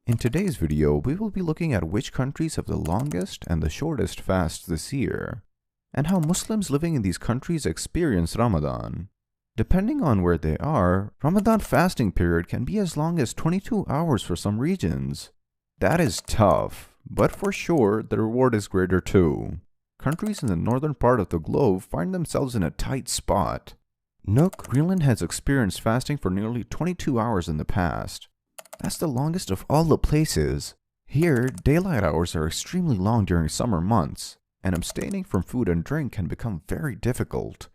In today's video, we will be looking at which countries have the longest and the shortest fasts this year, and how Muslims living in these countries experience Ramadan. Depending on where they are, Ramadan fasting period can be as long as 22 hours for some regions. That is tough, but for sure, the reward is greater too. Countries in the northern part of the globe find themselves in a tight spot. Nook, Greenland has experienced fasting for nearly 22 hours in the past. That's the longest of all the places. Here, daylight hours are extremely long during summer months, and abstaining from food and drink can become very difficult.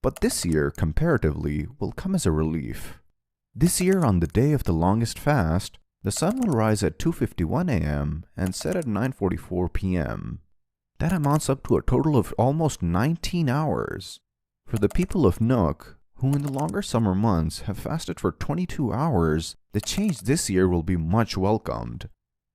But this year, comparatively, will come as a relief. This year, on the day of the longest fast, the sun will rise at 2:51 a.m. and set at 9:44 p.m. That amounts up to a total of almost 19 hours. For the people of Nook, who in the longer summer months have fasted for 22 hours, the change this year will be much welcomed.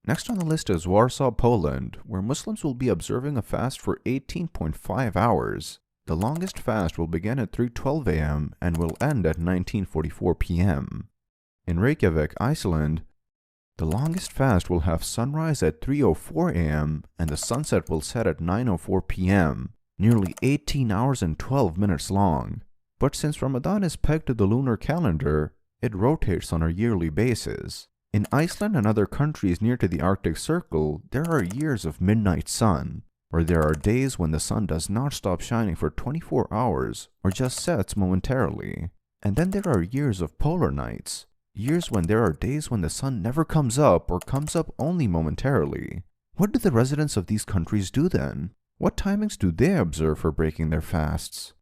Next on the list is Warsaw, Poland, where Muslims will be observing a fast for 18.5 hours. The longest fast will begin at 3:12 a.m. and will end at 19:44 p.m. In Reykjavik, Iceland, the longest fast will have sunrise at 3:04 a.m. and the sunset will set at 9:04 p.m., nearly 18 hours and 12 minutes long. But since Ramadan is pegged to the lunar calendar, it rotates on a yearly basis. In Iceland and other countries near to the Arctic Circle, there are years of midnight sun, where there are days when the sun does not stop shining for 24 hours or just sets momentarily. And then there are years of polar nights, years when there are days when the sun never comes up or comes up only momentarily. What do the residents of these countries do then? What timings do they observe for breaking their fasts?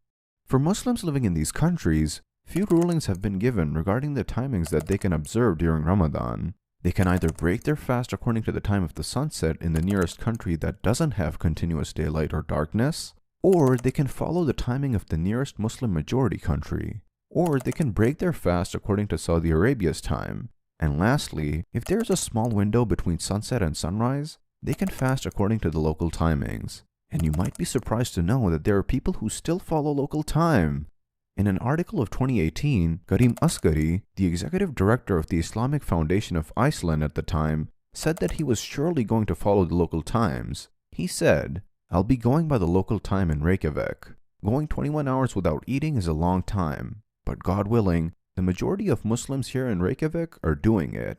For Muslims living in these countries, few rulings have been given regarding the timings that they can observe during Ramadan. They can either break their fast according to the time of the sunset in the nearest country that doesn't have continuous daylight or darkness, or they can follow the timing of the nearest Muslim majority country, or they can break their fast according to Saudi Arabia's time. And lastly, if there is a small window between sunset and sunrise, they can fast according to the local timings. And you might be surprised to know that there are people who still follow local time. In an article of 2018, Karim Asghari, the executive director of the Islamic Foundation of Iceland at the time, said that he was surely going to follow the local times. He said, "I'll be going by the local time in Reykjavik. Going 21 hours without eating is a long time, but God willing, the majority of Muslims here in Reykjavik are doing it."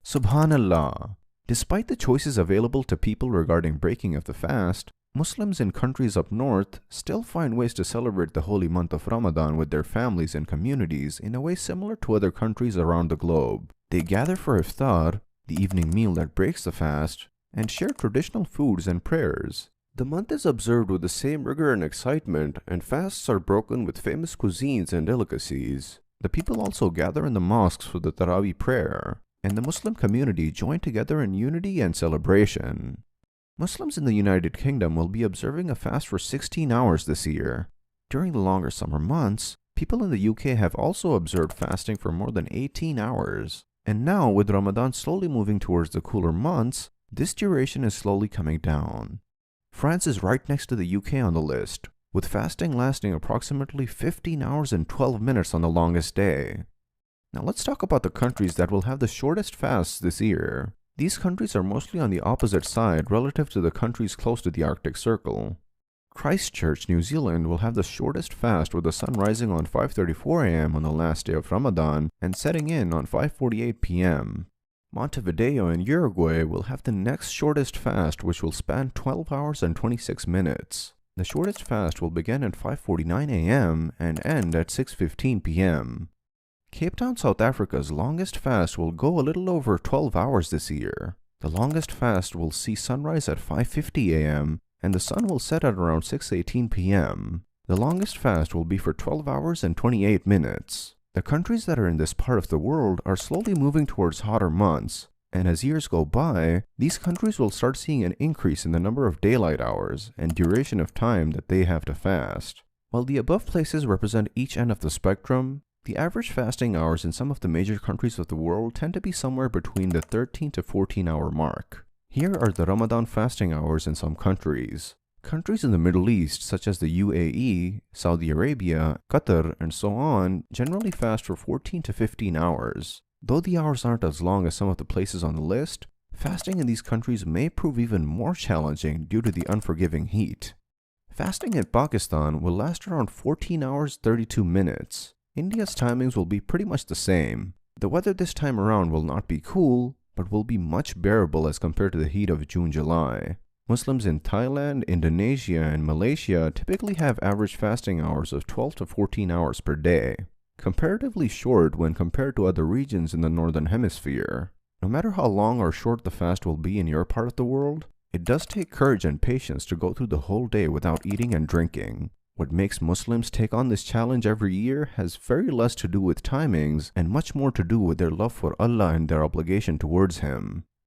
Subhanallah. Despite the choices available to people regarding breaking of the fast, Muslims in countries up north still find ways to celebrate the holy month of Ramadan with their families and communities in a way similar to other countries around the globe. They gather for iftar, the evening meal that breaks the fast, and share traditional foods and prayers. The month is observed with the same rigor and excitement, and fasts are broken with famous cuisines and delicacies. The people also gather in the mosques for the Tarawih prayer, and the Muslim community join together in unity and celebration. Muslims in the United Kingdom will be observing a fast for 16 hours this year. During the longer summer months, people in the UK have also observed fasting for more than 18 hours. And now, with Ramadan slowly moving towards the cooler months, this duration is slowly coming down. France is right next to the UK on the list, with fasting lasting approximately 15 hours and 12 minutes on the longest day. Now let's talk about the countries that will have the shortest fasts this year. These countries are mostly on the opposite side relative to the countries close to the Arctic Circle. Christchurch, New Zealand will have the shortest fast with the sun rising on 5:34 a.m. on the last day of Ramadan and setting in on 5:48 p.m. Montevideo in Uruguay will have the next shortest fast, which will span 12 hours and 26 minutes. The shortest fast will begin at 5:49 a.m. and end at 6:15 p.m. Cape Town, South Africa's longest fast will go a little over 12 hours this year. The longest fast will see sunrise at 5:50 a.m. and the sun will set at around 6:18 p.m. The longest fast will be for 12 hours and 28 minutes. The countries that are in this part of the world are slowly moving towards hotter months, and as years go by, these countries will start seeing an increase in the number of daylight hours and duration of time that they have to fast. While the above places represent each end of the spectrum, the average fasting hours in some of the major countries of the world tend to be somewhere between the 13 to 14 hour mark. Here are the Ramadan fasting hours in some countries. Countries in the Middle East, such as the UAE, Saudi Arabia, Qatar, and so on, generally fast for 14 to 15 hours. Though the hours aren't as long as some of the places on the list, Fasting in these countries may prove even more challenging due to the unforgiving heat. Fasting in Pakistan will last around 14 hours 32 minutes. India's timings will be pretty much the same. The weather this time around will not be cool, but will be much bearable as compared to the heat of June-July. Muslims in Thailand, Indonesia, and Malaysia typically have average fasting hours of 12 to 14 hours per day, comparatively short when compared to other regions in the Northern Hemisphere. No matter how long or short the fast will be in your part of the world, it does take courage and patience to go through the whole day without eating and drinking. What makes Muslims take on this challenge every year has very less to do with timings and much more to do with their love for Allah and their obligation towards Him.